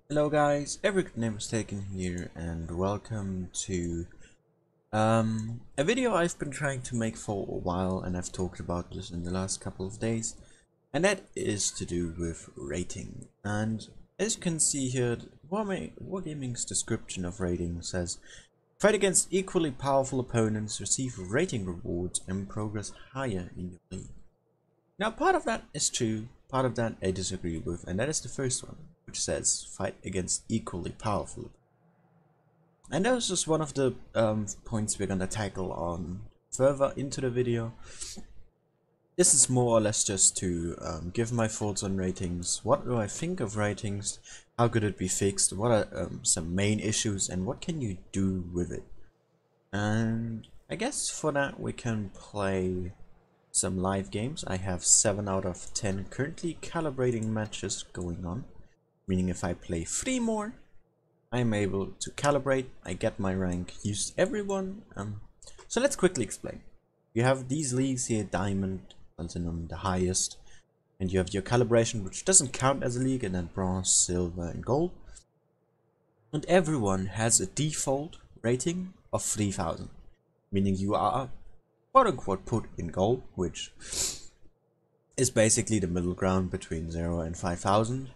Hello guys, every name is taken here and welcome to a video I've been trying to make for a while, and I've talked about this in the last couple of days, and that is to do with rating. And as you can see here, Wargaming's description of rating says fight against equally powerful opponents, receive rating rewards and progress higher in your league. Now part of that is true, part of that I disagree with, and that is the first one, which says fight against equally powerful. And that was just one of the points we're gonna tackle on further into the video. This is more or less just to give my thoughts on ratings. What do I think of ratings? How could it be fixed? What are some main issues and what can you do with it? And I guess for that we can play some live games. I have 7 out of 10 currently calibrating matches going on, meaning if I play 3 more I'm able to calibrate, I get my rank, use everyone. So let's quickly explain. You have these leagues here, Diamond, Platinum, the highest, and you have your calibration, which doesn't count as a league, and then Bronze, Silver and Gold. And everyone has a default rating of 3000, meaning you are quote-unquote put in Gold, which is basically the middle ground between 0 and 5000.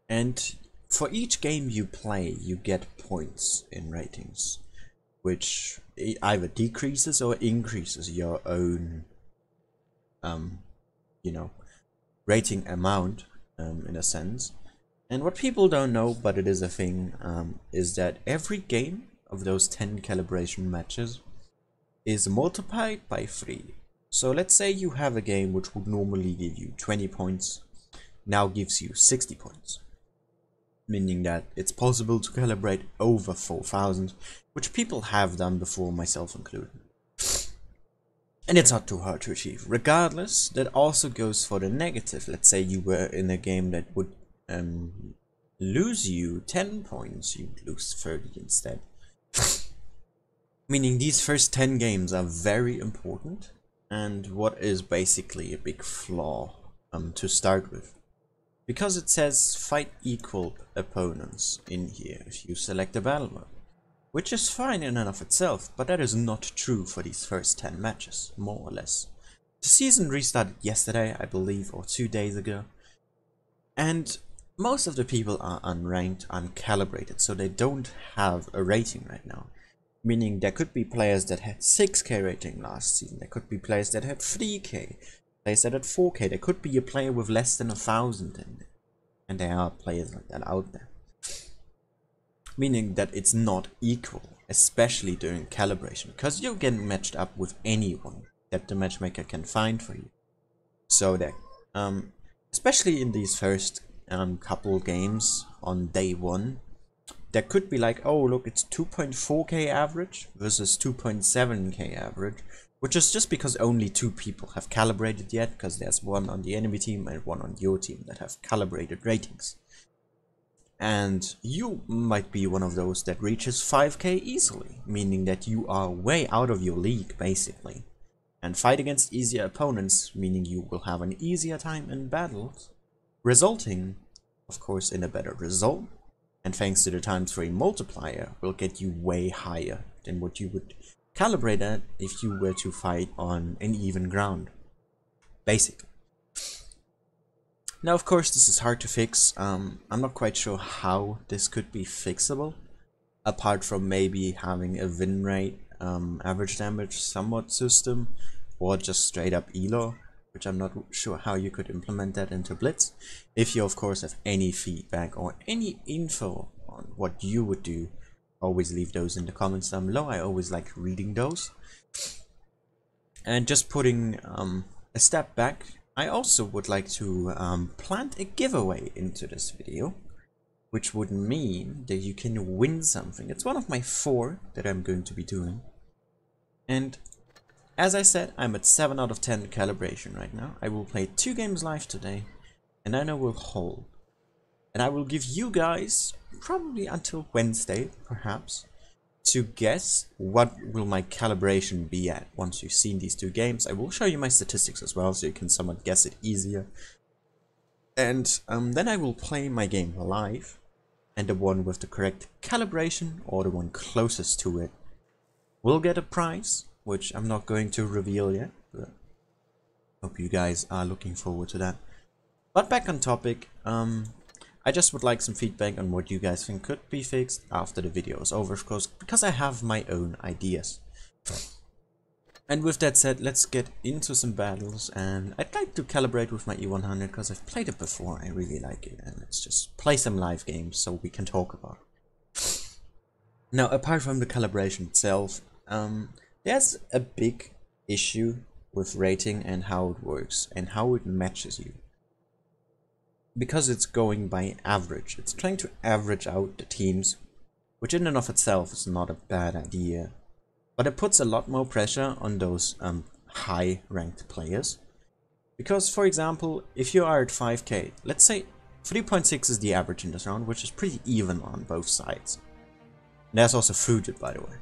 And for each game you play, you get points in ratings, which either decreases or increases your own, rating amount, in a sense. And what people don't know, but it is a thing, is that every game of those 10 calibration matches is multiplied by 3. So let's say you have a game which would normally give you 20 points, now gives you 60 points. Meaning that it's possible to calibrate over 4000, which people have done before, myself included. And it's not too hard to achieve. Regardless, that also goes for the negative. Let's say you were in a game that would lose you 10 points, you'd lose 30 instead. Meaning these first 10 games are very important, and what is basically a big flaw to start with. Because it says fight equal opponents in here if you select a battle mode, which is fine in and of itself, but that is not true for these first 10 matches, more or less. The season restarted yesterday, I believe, or 2 days ago, and most of the people are unranked, uncalibrated, so they don't have a rating right now. Meaning there could be players that had 6k rating last season, there could be players that had 3k, players that had 4k, there could be a player with less than 1000 in it. And there are players like that out there. Meaning that it's not equal, especially during calibration, because you're getting matched up with anyone that the matchmaker can find for you. So that, especially in these first couple games on day 1, there could be like, oh look, it's 2.4k average versus 2.7k average, which is just because only 2 people have calibrated yet, because there's one on the enemy team and one on your team that have calibrated ratings. And you might be one of those that reaches 5k easily, meaning that you are way out of your league basically. And fight against easier opponents, meaning you will have an easier time in battles, resulting of course in a better result, and thanks to the ×3 multiplier will get you way higher than what you would calibrate at if you were to fight on an even ground, basically. Now of course this is hard to fix. I'm not quite sure how this could be fixable, apart from maybe having a win rate, average damage somewhat system, or just straight up elo, which I'm not sure how you could implement that into Blitz. If you of course have any feedback or any info on what you would do, always leave those in the comments down below. I always like reading those. And just putting a step back, I also would like to plant a giveaway into this video, which would mean that you can win something. It's one of my 4 that I'm going to be doing. And as I said, I'm at 7 out of 10 calibration right now. I will play 2 games live today, and then I will hold. And I will give you guys, probably until Wednesday, perhaps, to guess what will my calibration be at once you've seen these 2 games. I will show you my statistics as well, so you can somewhat guess it easier. And then I will play my game live, and the one with the correct calibration, or the one closest to it, will get a prize, which I'm not going to reveal yet, but hope you guys are looking forward to that. But back on topic, I just would like some feedback on what you guys think could be fixed after the video is over, of course, because I have my own ideas. And with that said, let's get into some battles, and I'd like to calibrate with my E100 because I've played it before, I really like it, and let's just play some live games so we can talk about it. Now, apart from the calibration itself, there's a big issue with rating and how it works and how it matches you. Because it's going by average, it's trying to average out the teams, which in and of itself is not a bad idea. But it puts a lot more pressure on those high ranked players. Because, for example, if you are at 5k, let's say 3.6 is the average in this round, which is pretty even on both sides. And there's also fooded, by the way.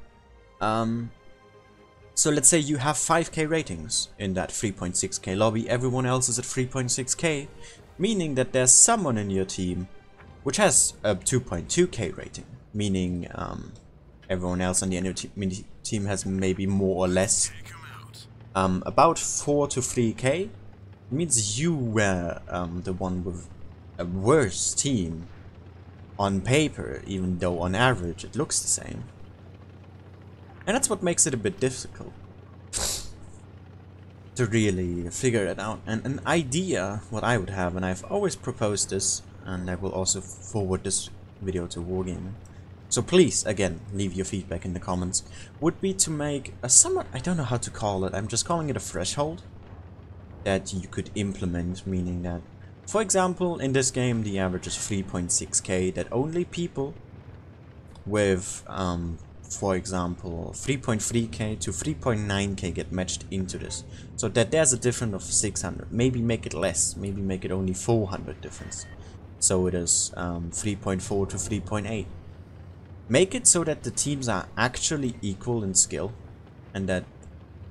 So let's say you have 5k ratings in that 3.6k lobby, everyone else is at 3.6k, meaning that there's someone in your team which has a 2.2k rating, meaning everyone else on the enemy team has maybe more or less about 4 to 3k. It means you were the one with a worse team on paper, even though on average it looks the same. And that's what makes it a bit difficult to really figure it out. And an idea what I would have, and I've always proposed this, and I will also forward this video to Wargaming, so please, again, leave your feedback in the comments, would be to make a somewhat, I don't know how to call it, I'm just calling it a threshold that you could implement, meaning that, for example, in this game the average is 3.6k, that only people with, for example, 3.3k to 3.9k get matched into this, so that there's a difference of 600, maybe make it less, maybe make it only 400 difference, so it is 3.4 to 3.8. Make it so that the teams are actually equal in skill, and that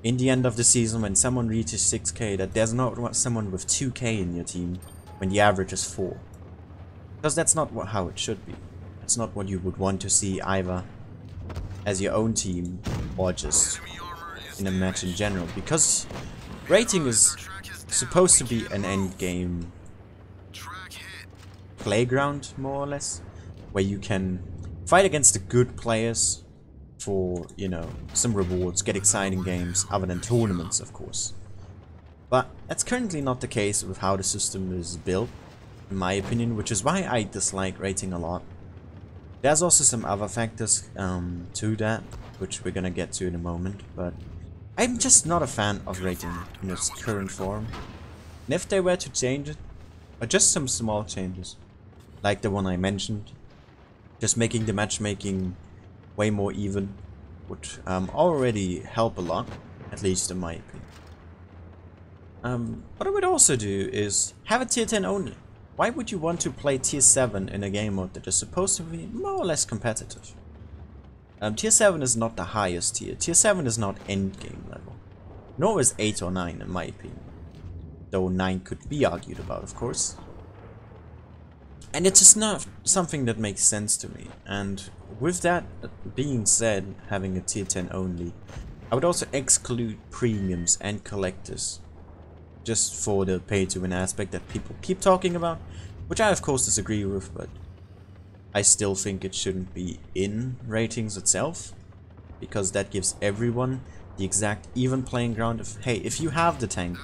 in the end of the season, when someone reaches 6k, that there's not someone with 2k in your team when the average is 4. Because that's not how it should be. That's not what you would want to see either as your own team or just in a match in general. Because rating is supposed to be an end game playground, more or less, where you can fight against the good players for, you know, some rewards, get exciting games, other than tournaments, of course. But that's currently not the case with how the system is built, in my opinion, which is why I dislike rating a lot. There's also some other factors to that, which we're gonna get to in a moment, but I'm just not a fan of rating in its current form. And if they were to change it, or just some small changes, like the one I mentioned, just making the matchmaking way more even would already help a lot, at least in my opinion. What I would also do is have a tier 10 only. Why would you want to play tier 7 in a game mode that is supposed to be more or less competitive? Tier 7 is not the highest tier. Tier 7 is not endgame level. Nor is 8 or 9 in my opinion. Though 9 could be argued about, of course. And it's just not something that makes sense to me. And with that being said, having a tier 10 only, I would also exclude premiums and collectors, just for the pay to win aspect that people keep talking about, which I of course disagree with, but I still think it shouldn't be in ratings itself, because that gives everyone the exact even playing ground of, hey, if you have the tank,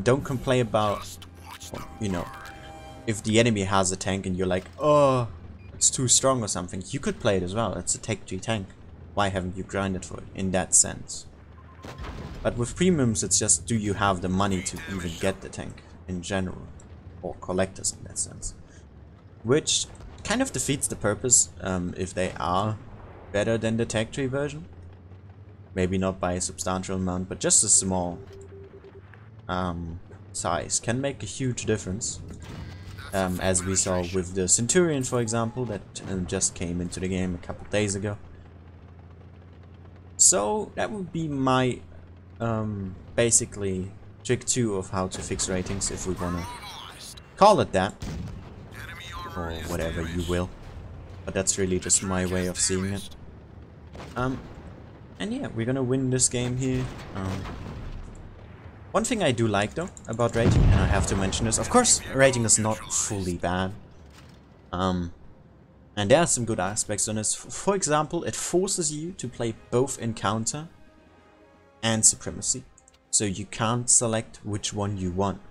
don't complain about, you know, if the enemy has a tank and you're like, oh, it's too strong or something, you could play it as well. It's a Tech 3 tank. Why haven't you grinded for it in that sense? But with premiums, it's just, do you have the money to even get the tank in general? Or collectors in that sense. Which kind of defeats the purpose if they are better than the Tech 3 version. Maybe not by a substantial amount, but just a small size can make a huge difference. As we saw with the Centurion, for example, that just came into the game a couple days ago. So that would be my basically trick 2 of how to fix ratings, if we wanna call it that. or whatever you will. But that's really just my way of seeing it. And yeah, we're gonna win this game here. One thing I do like though about rating, and I have to mention this, of course rating is not fully bad. And there are some good aspects on this. For example, it forces you to play both Encounter and Supremacy. So you can't select which one you want.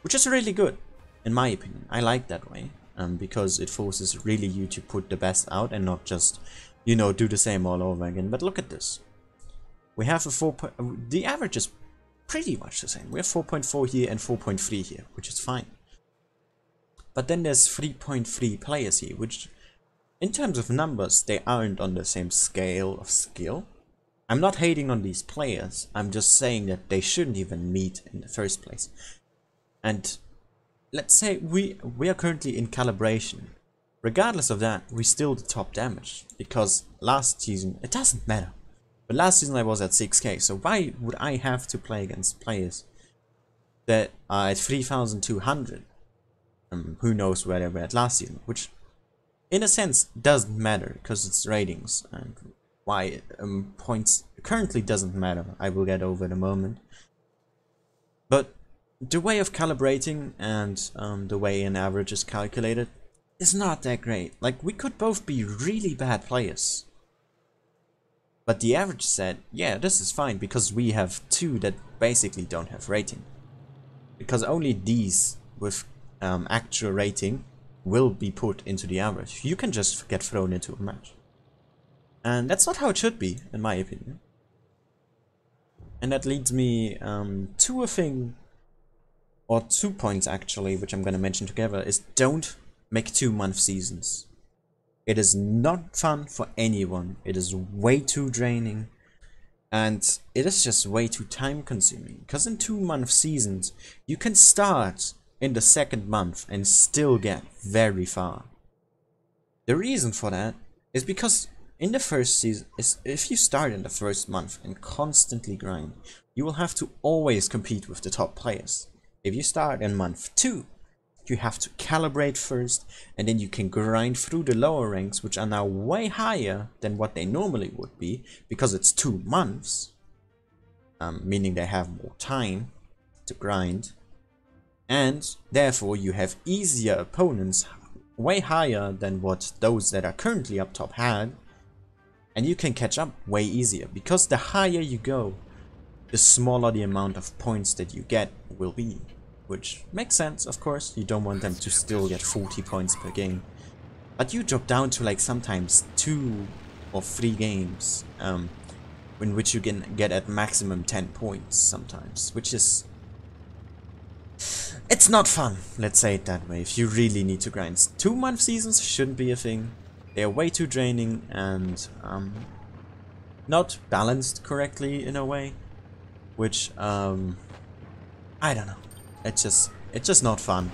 Which is really good, in my opinion. I like that way. Because it forces really you to put the best out and not just, you know, do the same all over again. But look at this. We have the average is pretty much the same. We have 4.4 here and 4.3 here, which is fine. But then there's 3.3 players here, which in terms of numbers, they aren't on the same scale of skill. I'm not hating on these players, I'm just saying that they shouldn't even meet in the first place. And let's say we are currently in calibration. Regardless of that, we're still the top damage, because last season, it doesn't matter. But last season I was at 6k, so why would I have to play against players that are at 3200? Who knows where they were at last season, which in a sense doesn't matter, because it's ratings, and why points currently doesn't matter, I will get over in a moment. But the way of calibrating and the way an average is calculated is not that great. Like, we could both be really bad players, but the average said, yeah, this is fine, because we have two that basically don't have rating. Because only these with actual rating will be put into the average. You can just get thrown into a match. And that's not how it should be, in my opinion. And that leads me to a thing, or 2 points actually, which I'm going to mention together, is don't make 2-month seasons. It is not fun for anyone. It is way too draining. And it is just way too time consuming. Because in 2-month seasons, you can start in the 2nd month and still get very far. The reason for that is because in the first season, if you start in the 1st month and constantly grind, you will have to always compete with the top players. If you start in month 2, you have to calibrate first, and then you can grind through the lower ranks, which are now way higher than what they normally would be, because it's 2 months, meaning they have more time to grind, and therefore you have easier opponents, way higher than what those that are currently up top had, and you can catch up way easier, because the higher you go, the smaller the amount of points that you get will be. Which makes sense, of course. You don't want them to still get 40 points per game. But you drop down to like sometimes 2 or 3 games, in which you can get at maximum 10 points sometimes, which is... it's not fun, let's say it that way, if you really need to grind. 2-month seasons shouldn't be a thing. They are way too draining and not balanced correctly in a way, which I don't know. It's just not fun,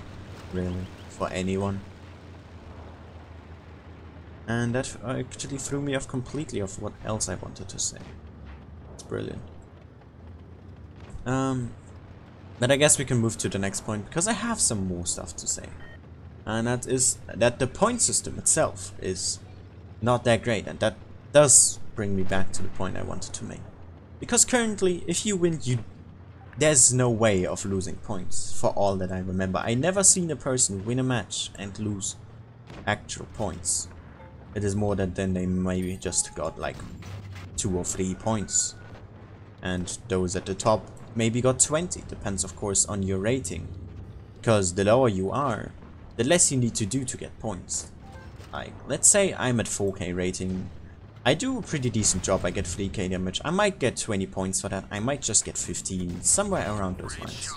really, for anyone. And that actually threw me off completely of what else I wanted to say. It's brilliant. But I guess we can move to the next point, because I have some more stuff to say. And that is that the point system itself is not that great, and that does bring me back to the point I wanted to make. Because currently, if you win, there's no way of losing points, for all that I remember. I never seen a person win a match and lose actual points. It is more than they maybe just got like 2 or 3 points. And those at the top maybe got 20, depends of course on your rating. Because the lower you are, the less you need to do to get points. Like, let's say I'm at 4k rating. I do a pretty decent job, I get 3k damage, I might get 20 points for that, I might just get 15, somewhere around those lines.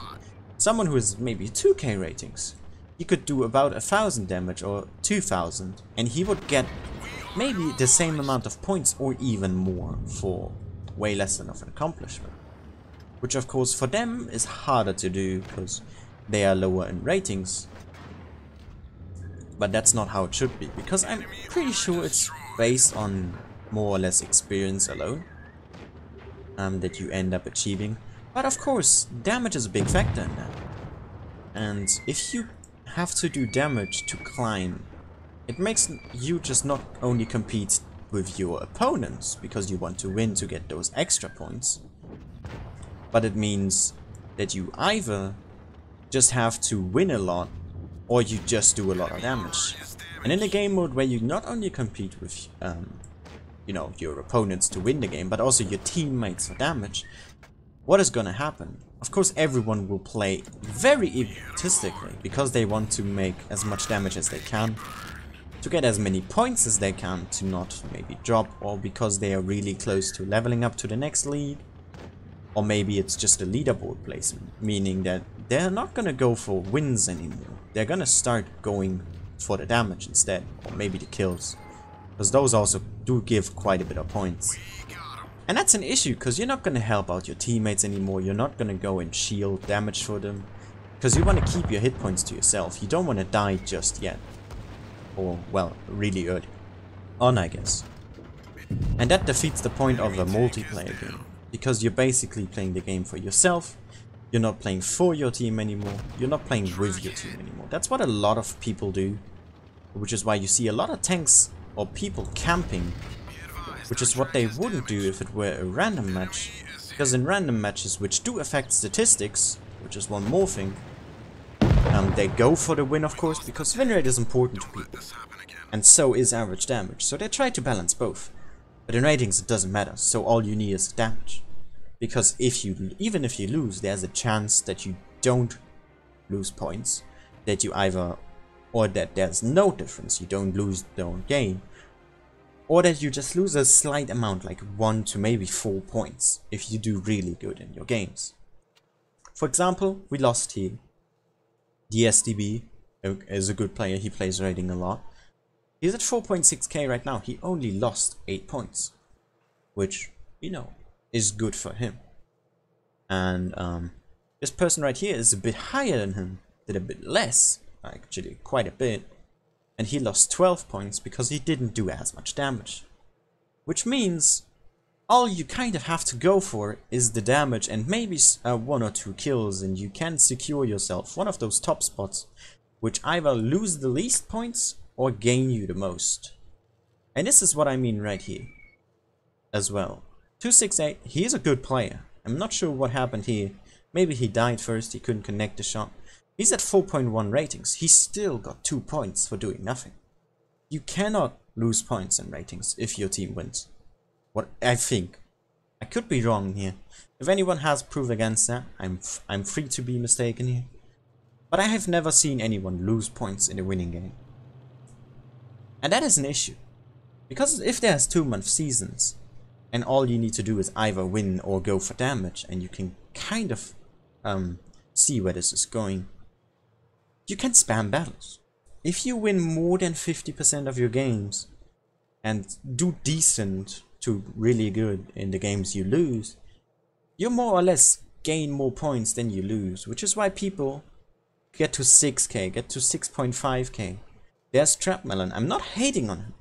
Someone who is maybe 2k ratings, he could do about 1000 damage or 2000, and he would get maybe the same amount of points or even more for way less than of an accomplishment. Which of course for them is harder to do, because they are lower in ratings. But that's not how it should be, because I'm pretty sure it's based on more or less experience alone that you end up achieving. But of course, damage is a big factor in that. And if you have to do damage to climb, it makes you just not only compete with your opponents because you want to win to get those extra points, but it means that you either just have to win a lot or you just do a lot of damage. And in a game mode where you not only compete with you know, your opponents to win the game, but also your teammates for damage, what is gonna happen? Of course everyone will play very egotistically because they want to make as much damage as they can, to get as many points as they can, to not maybe drop, or because they are really close to leveling up to the next league. Or maybe it's just a leaderboard placement, meaning that they're not gonna go for wins anymore. They're gonna start going for the damage instead, or maybe the kills, because those also do give quite a bit of points. And that's an issue, because you're not gonna help out your teammates anymore. You're not gonna go and shield damage for them, because you want to keep your hit points to yourself. You don't want to die just yet, or well, really early on, I guess. And that defeats the point of a multiplayer game, because you're basically playing the game for yourself. You're not playing for your team anymore. You're not playing with your team anymore. That's what a lot of people do, which is why you see a lot of tanks or people camping, which is what they wouldn't do if it were a random match, because in random matches, which do affect statistics, which is one more thing, they go for the win, of course, because win rate is important to people, and so is average damage, so they try to balance both. But in ratings it doesn't matter, so all you need is damage. Because even if you lose, there's a chance that you don't lose points, that you either, or that there's no difference, you don't lose, don't gain, or that you just lose a slight amount, like 1 to maybe 4 points, if you do really good in your games. For example, we lost here. The SDB is a good player, he plays rating a lot. He's at 4.6k right now, he only lost 8 points, which, you know, is good for him. And this person right here is a bit higher than him, did a bit less, actually quite a bit, and he lost 12 points because he didn't do as much damage. Which means all you kind of have to go for is the damage and maybe 1 or 2 kills, and you can secure yourself one of those top spots, which either lose the least points or gain you the most. And this is what I mean right here as well. 268, he is a good player. I'm not sure what happened here. Maybe he died first, he couldn't connect the shot. He's at 4.1 ratings. He still got 2 points for doing nothing. You cannot lose points in ratings if your team wins. What I think. I could be wrong here. If anyone has proof against that, I'm free to be mistaken here. But I have never seen anyone lose points in a winning game. And that is an issue. Because if there's 2-month seasons, and all you need to do is either win or go for damage, and you can kind of see where this is going, you can spam battles. If you win more than 50% of your games and do decent to really good in the games you lose, you more or less gain more points than you lose, which is why people get to 6k, get to 6.5k. There's Trapmelon, I'm not hating on him,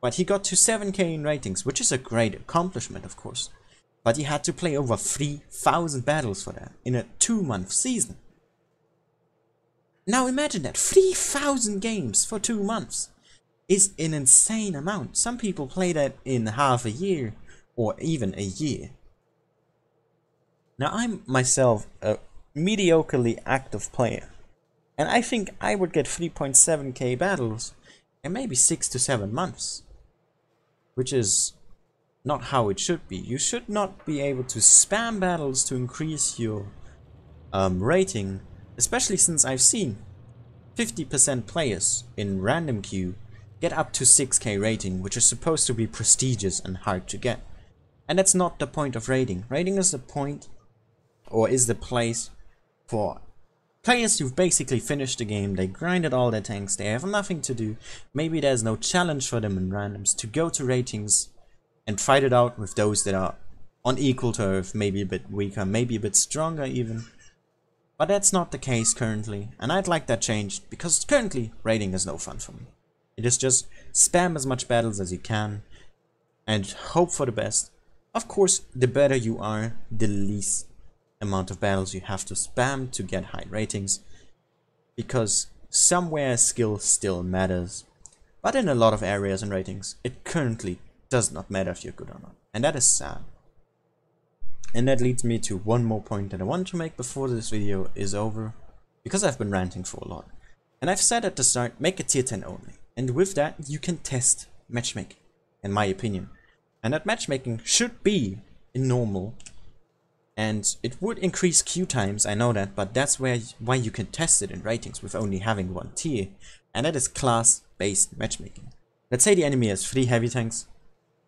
but he got to 7k in ratings, which is a great accomplishment, of course. But he had to play over 3,000 battles for that in a 2-month season. Now imagine that, 3,000 games for 2 months is an insane amount. Some people play that in half a year or even a year. Now I'm myself a mediocrely active player, and I think I would get 3.7k battles in maybe 6 to 7 months. Which is not how it should be. You should not be able to spam battles to increase your rating, especially since I've seen 50% players in random queue get up to 6k rating, which is supposed to be prestigious and hard to get. And that's not the point of rating. Rating is the point, or is the place for players who've basically finished the game, they grinded all their tanks, they have nothing to do, maybe there's no challenge for them in randoms, to go to ratings and fight it out with those that are on equal turf, maybe a bit weaker, maybe a bit stronger even. But that's not the case currently, and I'd like that changed, because currently rating is no fun for me. It is just spam as much battles as you can and hope for the best. Of course, the better you are, the least amount of battles you have to spam to get high ratings, because somewhere skill still matters, but in a lot of areas and ratings, it currently does not matter if you're good or not, and that is sad. And that leads me to one more point that I want to make before this video is over, because I've been ranting for a lot. And I've said at the start, make a tier 10 only, and with that you can test matchmaking, in my opinion. And that matchmaking should be in normal, and it would increase queue times, I know that, but that's why you can test it in ratings with only having one tier, and that is class-based matchmaking. Let's say the enemy has 3 heavy tanks,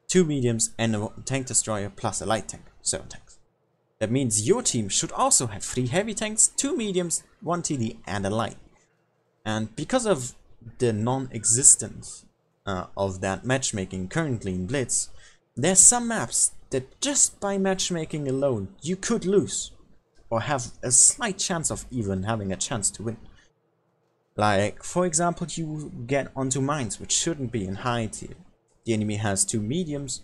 2 mediums, and a tank destroyer plus a light tank, 7 tanks. That means your team should also have 3 heavy tanks, 2 mediums, 1 TD, and a light. And because of the non-existence of that matchmaking currently in Blitz, there's some maps that just by matchmaking alone you could lose, or have a slight chance of even having a chance to win. Like, for example, you get onto mines, which shouldn't be in high tier. The enemy has 2 mediums,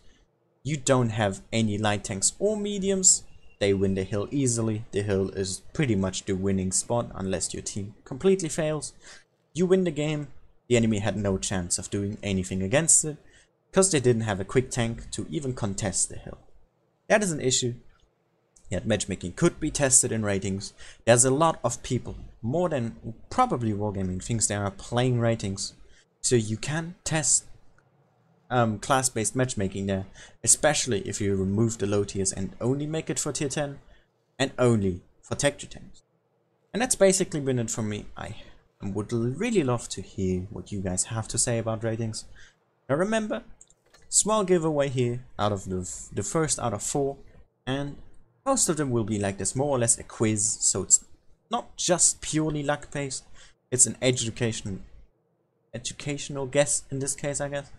you don't have any light tanks or mediums, they win the hill easily. The hill is pretty much the winning spot unless your team completely fails. You win the game, the enemy had no chance of doing anything against it, because they didn't have a quick tank to even contest the hill. That is an issue. Yet matchmaking could be tested in ratings. There's a lot of people, more than probably Wargaming thinks they are, playing ratings. So you can test class-based matchmaking there, especially if you remove the low tiers and only make it for tier 10 and only for texture tanks. And that's basically been it from me. I would really love to hear what you guys have to say about ratings. Now remember, small giveaway here out of the first out of 4, and most of them will be like this, more or less a quiz, so it's not just purely luck based, it's an educational guess in this case, I guess.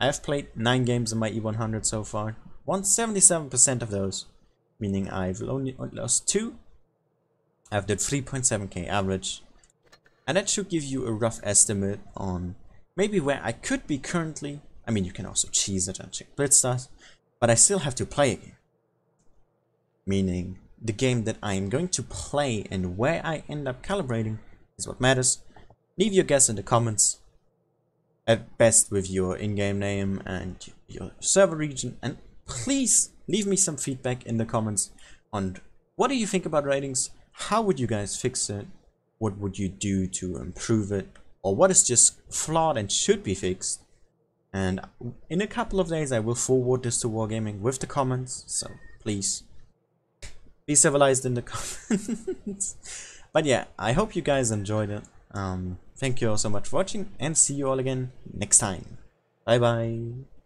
I have played 9 games in my E100 so far, won 77% of those, meaning I've only lost 2. I've did 3.7k average, and that should give you a rough estimate on maybe where I could be currently. I mean, you can also cheese it and check Blitz stats, but I still have to play a game. Meaning, the game that I am going to play and where I end up calibrating is what matters. Leave your guess in the comments, at best with your in-game name and your server region, and please leave me some feedback in the comments on what do you think about ratings, how would you guys fix it, what would you do to improve it, or what is just flawed and should be fixed. And in a couple of days I will forward this to Wargaming with the comments, so please be civilized in the comments. But yeah, I hope you guys enjoyed it. Thank you all so much for watching, and see you all again next time. Bye bye.